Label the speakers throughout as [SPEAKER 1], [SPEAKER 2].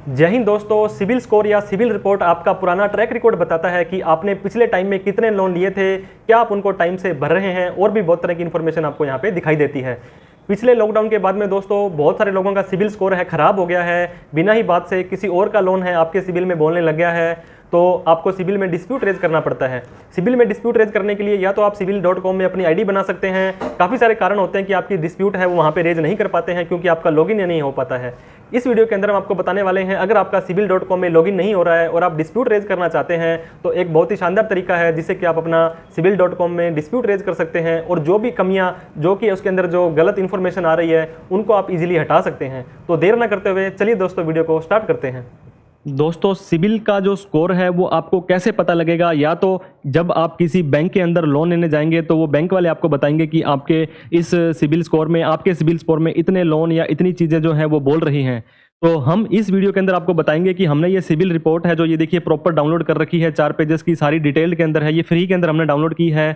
[SPEAKER 1] जय हिंद दोस्तों। Civil score या सिविल रिपोर्ट आपका पुराना ट्रैक रिकॉर्ड बताता है कि आपने पिछले टाइम में कितने लोन लिए थे, क्या आप उनको टाइम से भर रहे हैं, और भी बहुत तरह की इन्फॉर्मेशन आपको यहाँ पे दिखाई देती है। पिछले लॉकडाउन के बाद में दोस्तों बहुत सारे लोगों का सिविल स्कोर है खराब हो गया है, बिना ही बात से किसी और का लोन है आपके सिविल में बोलने लग गया है, तो आपको सिविल में डिस्प्यूट रेज करना पड़ता है। सिविल में डिस्प्यूट रेज करने के लिए या तो आप cibil.com में अपनी आईडी बना सकते हैं। काफ़ी सारे कारण होते हैं कि आपकी डिस्प्यूट है वो वहाँ पे रेज नहीं कर पाते हैं क्योंकि आपका लॉगिन नहीं हो पाता है। इस वीडियो के अंदर हम आपको बताने वाले हैं, अगर आपका cibil.com में लॉगिन नहीं हो रहा है और आप डिस्प्यूट रेज करना चाहते हैं तो एक बहुत ही शानदार तरीका है जिससे कि आप अपना cibil.com में डिस्प्यूट रेज कर सकते हैं और जो भी कमियां जो कि उसके अंदर जो गलत इन्फॉर्मेशन आ रही है उनको आप इजीली हटा सकते हैं। तो देर ना करते हुए चलिए दोस्तों वीडियो को स्टार्ट करते हैं। दोस्तों सिविल का जो स्कोर है वो आपको कैसे पता लगेगा, या तो जब आप किसी बैंक के अंदर लोन लेने जाएंगे तो वो बैंक वाले आपको बताएंगे कि आपके इस सिविल स्कोर में, आपके सिविल स्कोर में इतने लोन या इतनी चीज़ें जो हैं वो बोल रही हैं। तो हम इस वीडियो के अंदर आपको बताएंगे कि हमने ये सिविल रिपोर्ट है जो ये देखिए प्रॉपर डाउनलोड कर रखी है, 4 पेजेस की सारी डिटेल के अंदर है, ये फ्री के अंदर हमने डाउनलोड की है।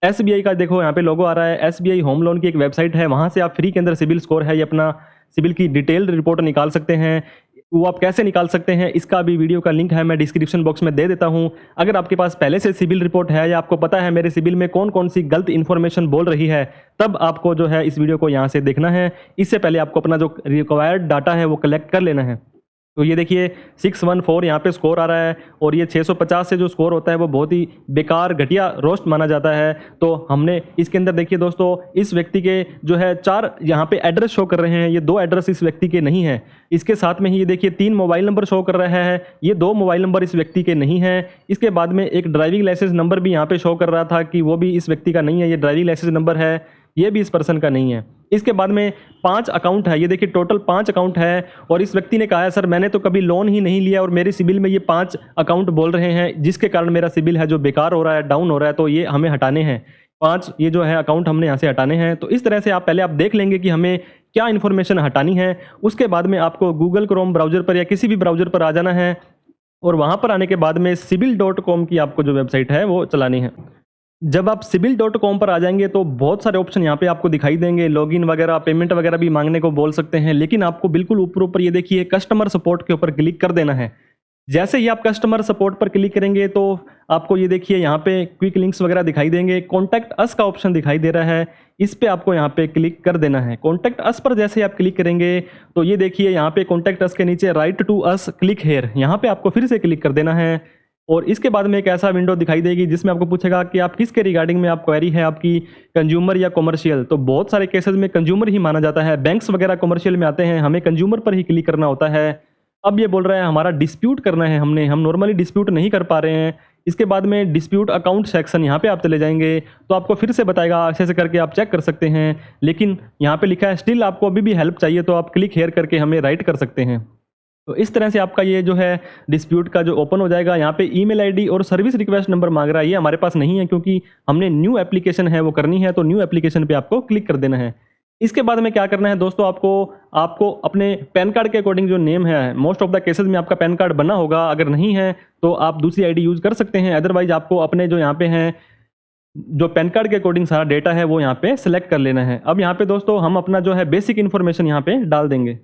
[SPEAKER 1] SBI का देखो यहाँ पे लोगो आ रहा है, SBI होम लोन की एक वेबसाइट है, वहाँ से आप फ्री के अंदर सिविल स्कोर है ये अपना सिविल की डिटेल्ड रिपोर्ट निकाल सकते हैं। वो आप कैसे निकाल सकते हैं इसका भी वीडियो का लिंक है, मैं डिस्क्रिप्शन बॉक्स में दे देता हूं। अगर आपके पास पहले से सिविल रिपोर्ट है या आपको पता है मेरे सिविल में कौन कौन सी गलत इन्फॉर्मेशन बोल रही है, तब आपको जो है इस वीडियो को यहां से देखना है। इससे पहले आपको अपना जो रिक्वायर्ड डाटा है वो कलेक्ट कर लेना है। तो ये देखिए 614 यहाँ पे स्कोर आ रहा है और ये 650 से जो स्कोर होता है वो बहुत ही बेकार घटिया रोस्ट माना जाता है। तो हमने इसके अंदर देखिए दोस्तों इस व्यक्ति के जो है 4 यहाँ पे एड्रेस शो कर रहे हैं, ये 2 एड्रेस इस व्यक्ति के नहीं है। इसके साथ में ही ये देखिए 3 मोबाइल नंबर शो कर रहा है, ये 2 मोबाइल नंबर इस व्यक्ति के नहीं है। इसके बाद में एक ड्राइविंग लाइसेंस नंबर भी यहाँ पे शो कर रहा था कि वो भी इस व्यक्ति का नहीं है, ये ड्राइविंग लाइसेंस नंबर है, ये भी इस पर्सन का नहीं है। इसके बाद में 5 अकाउंट है, ये देखिए टोटल 5 अकाउंट है और इस व्यक्ति ने कहा है सर मैंने तो कभी लोन ही नहीं लिया और मेरे सिबिल में ये 5 अकाउंट बोल रहे हैं जिसके कारण मेरा सिबिल है जो बेकार हो रहा है, डाउन हो रहा है, तो ये हमें हटाने हैं। 5 ये जो है अकाउंट हमने यहाँ से हटाने हैं। तो इस तरह से आप पहले आप देख लेंगे कि हमें क्या इन्फॉर्मेशन हटानी है। उसके बाद में आपको गूगल क्रोम ब्राउजर पर या किसी भी ब्राउजर पर आ जाना है और वहाँ पर आने के बाद में cibil.com की आपको जो वेबसाइट है वो चलानी है। जब आप cibil.com पर आ जाएंगे तो बहुत सारे ऑप्शन यहाँ पे आपको दिखाई देंगे, लॉगिन वगैरह, पेमेंट वगैरह भी मांगने को बोल सकते हैं, लेकिन आपको बिल्कुल ऊपर ऊपर ये देखिए कस्टमर सपोर्ट के ऊपर क्लिक कर देना है। जैसे ही आप कस्टमर सपोर्ट पर क्लिक करेंगे तो आपको ये देखिए यहाँ पे क्विक लिंक्स वगैरह दिखाई देंगे, कॉन्टैक्ट अस का ऑप्शन दिखाई दे रहा है, इस पे आपको यहाँ पे क्लिक कर देना है। कॉन्टैक्ट अस पर जैसे आप क्लिक करेंगे तो ये देखिए यहाँ पे कॉन्टैक्ट अस के नीचे write to us click here, यहाँ पे आपको फिर से क्लिक कर देना है। और इसके बाद में एक ऐसा विंडो दिखाई देगी जिसमें आपको पूछेगा कि आप किसके रिगार्डिंग में आप क्वेरी है, आपकी कंज्यूमर या कमर्शियल। तो बहुत सारे केसेस में कंज्यूमर ही माना जाता है, बैंक्स वगैरह कमर्शियल में आते हैं, हमें कंज्यूमर पर ही क्लिक करना होता है। अब ये बोल रहा है हमारा डिस्प्यूट करना है, हम नॉर्मली डिस्प्यूट नहीं कर पा रहे हैं। इसके बाद में डिस्प्यूट अकाउंट सेक्शन यहाँ पे आप चले जाएंगे तो आपको फिर से बताएगा, ऐसे करके आप चेक कर सकते हैं, लेकिन यहाँ पे लिखा है स्टिल आपको अभी भी हेल्प चाहिए, तो आप क्लिक हेयर करके हमें राइट कर सकते हैं। तो इस तरह से आपका ये जो है डिस्प्यूट का जो ओपन हो जाएगा। यहाँ पे ईमेल आईडी और सर्विस रिक्वेस्ट नंबर मांग रहा है, ये हमारे पास नहीं है क्योंकि हमने न्यू एप्लीकेशन है वो करनी है, तो न्यू एप्लीकेशन पे आपको क्लिक कर देना है। इसके बाद में क्या करना है दोस्तों, आपको अपने पैन कार्ड के अकॉर्डिंग जो नेम है, मोस्ट ऑफ द केसेस में आपका पैन कार्ड बना होगा, अगर नहीं है तो आप दूसरी आईडी यूज़ कर सकते हैं। अदरवाइज आपको अपने जो यहाँ पे हैं जो पैन कार्ड के अकॉर्डिंग सारा डेटा है वो यहाँ पे सेलेक्ट कर लेना है। अब यहाँ पे दोस्तों हम अपना जो है बेसिक इन्फॉर्मेशन यहाँ पे डाल देंगे।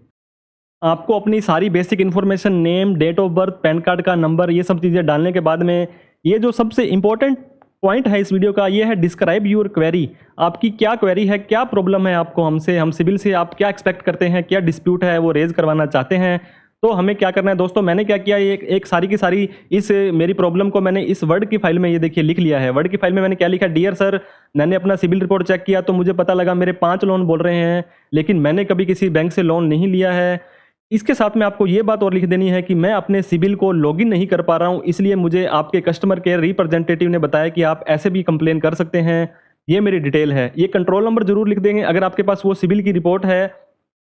[SPEAKER 1] आपको अपनी सारी basic information, name, date of birth, PAN card का नंबर, ये सब चीज़ें डालने के बाद में ये जो सबसे इंपॉर्टेंट पॉइंट है इस वीडियो का, ये है डिस्क्राइब योर क्वेरी। आपकी क्या क्वेरी है, क्या प्रॉब्लम है आपको हमसे, हम सिविल से आप क्या एक्सपेक्ट करते हैं, क्या डिस्प्यूट है वो रेज करवाना चाहते हैं। तो हमें क्या करना है दोस्तों, मैंने क्या किया, एक सारी की सारी इस मेरी प्रॉब्लम को मैंने इस वर्ड की फाइल में ये देखिए लिख लिया है। वर्ड की फाइल में मैंने क्या लिखा, डियर सर, मैंने अपना सिविल रिपोर्ट चेक किया तो मुझे पता लगा मेरे 5 लोन बोल रहे हैं, लेकिन मैंने कभी किसी बैंक से लोन नहीं लिया है। इसके साथ में आपको ये बात और लिख देनी है कि मैं अपने सिबिल को लॉगिन नहीं कर पा रहा हूं, इसलिए मुझे आपके कस्टमर केयर रिप्रेजेंटेटिव ने बताया कि आप ऐसे भी कंप्लेन कर सकते हैं। ये मेरी डिटेल है। ये कंट्रोल नंबर जरूर लिख देंगे अगर आपके पास वो सिबिल की रिपोर्ट है।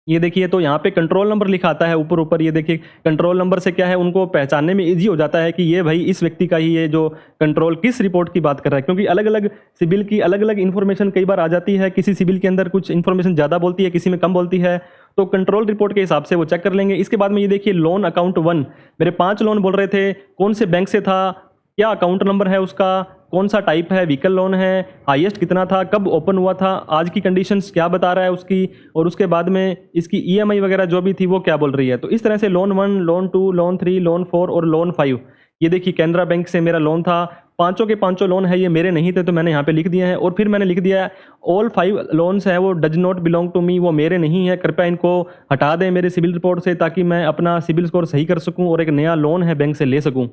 [SPEAKER 1] ये देखिए तो यहाँ पे कंट्रोल नंबर लिखा आता है ऊपर ऊपर, ये देखिए कंट्रोल नंबर से क्या है उनको पहचानने में इजी हो जाता है कि ये भाई इस व्यक्ति का ही ये जो कंट्रोल किस रिपोर्ट की बात कर रहा है, क्योंकि अलग अलग सिबिल की अलग अलग इन्फॉर्मेशन कई बार आ जाती है। किसी सिबिल के अंदर कुछ इन्फॉर्मेशन ज़्यादा बोलती है, किसी में कम बोलती है, तो कंट्रोल रिपोर्ट के हिसाब से वो चेक कर लेंगे। इसके बाद में ये देखिए लोन अकाउंट 1, मेरे 5 लोन बोल रहे थे, कौन से बैंक से था, क्या अकाउंट नंबर है उसका, कौन सा टाइप है, व्हीकल लोन है, हाईएस्ट कितना था, कब ओपन हुआ था, आज की कंडीशंस क्या बता रहा है उसकी, और उसके बाद में इसकी ईएमआई वगैरह जो भी थी वो क्या बोल रही है। तो इस तरह से लोन 1, लोन 2, लोन 3, लोन 4 और लोन 5, ये देखिए कैनरा बैंक से मेरा लोन था, पांचों के पांचों लोन है ये मेरे नहीं थे, तो मैंने यहाँ पे लिख दिया है। और फिर मैंने लिख दिया ऑल 5 लोन्स है वो does not belong to me, वो मेरे नहीं है, कृपया इनको हटा दें मेरे सिविल रिपोर्ट से, ताकि मैं अपना सिविल स्कोर सही कर सकूं और एक नया लोन है बैंक से ले सकूं।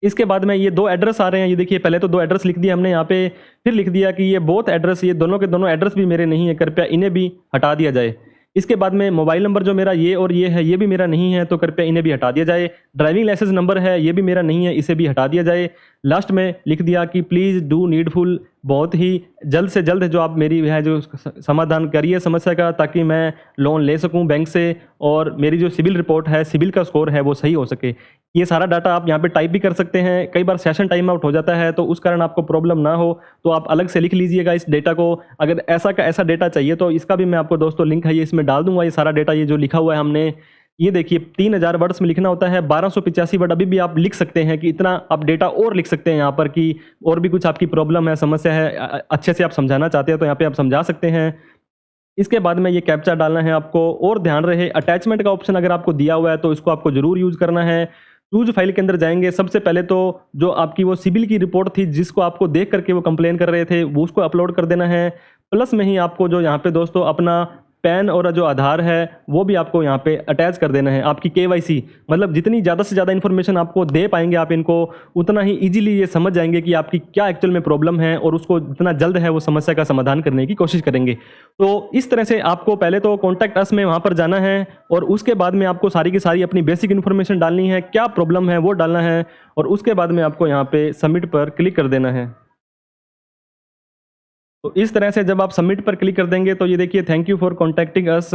[SPEAKER 1] इसके बाद में ये 2 एड्रेस आ रहे हैं, ये देखिए पहले तो 2 एड्रेस लिख दिया हमने यहाँ पे, फिर लिख दिया कि ये बोथ एड्रेस, ये दोनों के दोनों एड्रेस भी मेरे नहीं है, कृपया इन्हें भी हटा दिया जाए। इसके बाद में मोबाइल नंबर जो मेरा ये और ये है, ये भी मेरा नहीं है, तो कृपया इन्हें भी हटा दिया जाए। ड्राइविंग लाइसेंस नंबर है, ये भी मेरा नहीं है, इसे भी हटा दिया जाए। लास्ट में लिख दिया कि प्लीज़ डू नीडफुल, बहुत ही जल्द से जल्द जो आप मेरी है जो समाधान करिए समस्या का, ताकि मैं लोन ले सकूं बैंक से और मेरी जो सिविल रिपोर्ट है, सिविल का स्कोर है वो सही हो सके। ये सारा डाटा आप यहाँ पे टाइप भी कर सकते हैं। कई बार सेशन टाइम आउट हो जाता है, तो उस कारण आपको प्रॉब्लम ना हो तो आप अलग से लिख लीजिएगा इस डेटा को। अगर ऐसा का ऐसा डेटा चाहिए तो इसका भी मैं आपको दोस्तों लिंक है ये इसमें डाल दूंगा। ये सारा डेटा ये जो लिखा हुआ है हमने, ये देखिए 3000 वर्ड्स में लिखना होता है, 1285 वर्ड अभी भी आप लिख सकते हैं कि इतना आप डेटा और लिख सकते हैं यहाँ पर, कि और भी कुछ आपकी प्रॉब्लम है, समस्या है, अच्छे से आप समझाना चाहते हैं तो यहाँ पे आप समझा सकते हैं। इसके बाद में ये कैप्चा डालना है आपको। और ध्यान रहे अटैचमेंट का ऑप्शन अगर आपको दिया हुआ है तो इसको आपको जरूर यूज़ करना है। चूज फाइल के अंदर जाएंगे, सबसे पहले तो जो आपकी वो सिविल की रिपोर्ट थी जिसको आपको देख करके वो कंप्लेन कर रहे थे वो उसको अपलोड कर देना है। प्लस में ही आपको जो यहाँ पे दोस्तों अपना पैन और जो आधार है वो भी आपको यहाँ पे अटैच कर देना है। आपकी KYC, मतलब जितनी ज़्यादा से ज़्यादा इन्फॉर्मेशन आपको दे पाएंगे आप इनको, उतना ही इजीली ये समझ जाएंगे कि आपकी क्या एक्चुअल में प्रॉब्लम है और उसको जितना जल्द है वो समस्या का समाधान करने की कोशिश करेंगे। तो इस तरह से आपको पहले तो कॉन्टैक्ट अस में वहाँ पर जाना है और उसके बाद में आपको सारी की सारी अपनी बेसिक इन्फॉर्मेशन डालनी है, क्या प्रॉब्लम है वो डालना है और उसके बाद में आपको यहाँ पे सबमिट पर क्लिक कर देना है। तो इस तरह से जब आप सबमिट पर क्लिक कर देंगे तो ये देखिए थैंक यू फॉर कॉन्टैक्टिंग अस,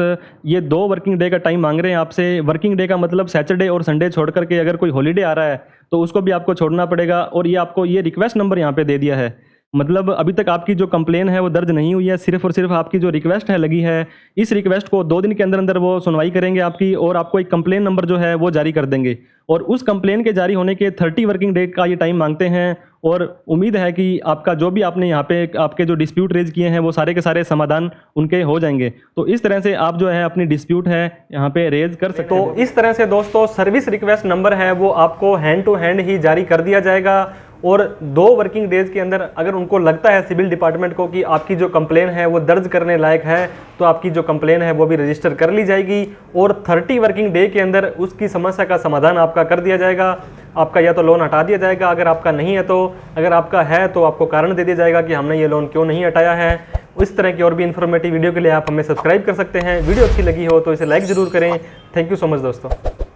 [SPEAKER 1] ये 2 वर्किंग डे का टाइम मांग रहे हैं आपसे। वर्किंग डे का मतलब सैटरडे और संडे छोड़ करके अगर कोई हॉलीडे आ रहा है तो उसको भी आपको छोड़ना पड़ेगा। और ये आपको ये रिक्वेस्ट नंबर यहाँ पे दे दिया है, मतलब अभी तक आपकी जो कंप्लेन है वो दर्ज नहीं हुई है, सिर्फ और सिर्फ आपकी जो रिक्वेस्ट है लगी है। इस रिक्वेस्ट को 2 दिन के अंदर अंदर वो सुनवाई करेंगे आपकी और आपको एक कंप्लेन नंबर जो है वो जारी कर देंगे। और उस कंप्लेन के जारी होने के 30 वर्किंग डे का ये टाइम मांगते हैं। और उम्मीद है कि आपका जो भी आपने यहाँ पे आपके जो डिस्प्यूट रेज किए हैं वो सारे के सारे समाधान उनके हो जाएंगे। तो इस तरह से आप जो है अपनी डिस्प्यूट है यहाँ पे रेज कर सकते हैं। तो इस तरह से दोस्तों सर्विस रिक्वेस्ट नंबर है वो आपको हैंड टू हैंड ही जारी कर दिया जाएगा। और 2 वर्किंग डेज के अंदर अगर उनको लगता है सिविल डिपार्टमेंट को कि आपकी जो कंप्लेन है वो दर्ज करने लायक है तो आपकी जो कंप्लेन है वो भी रजिस्टर कर ली जाएगी और 30 वर्किंग डे के अंदर उसकी समस्या का समाधान आपका कर दिया जाएगा। आपका या तो लोन हटा दिया जाएगा, अगर आपका नहीं है तो, अगर आपका है तो आपको कारण दे दिया जाएगा कि हमने ये लोन क्यों नहीं हटाया है। इस तरह की और भी इन्फॉर्मेटिव वीडियो के लिए आप हमें सब्सक्राइब कर सकते हैं। वीडियो अच्छी लगी हो तो इसे लाइक ज़रूर करें। थैंक यू सो मच दोस्तों।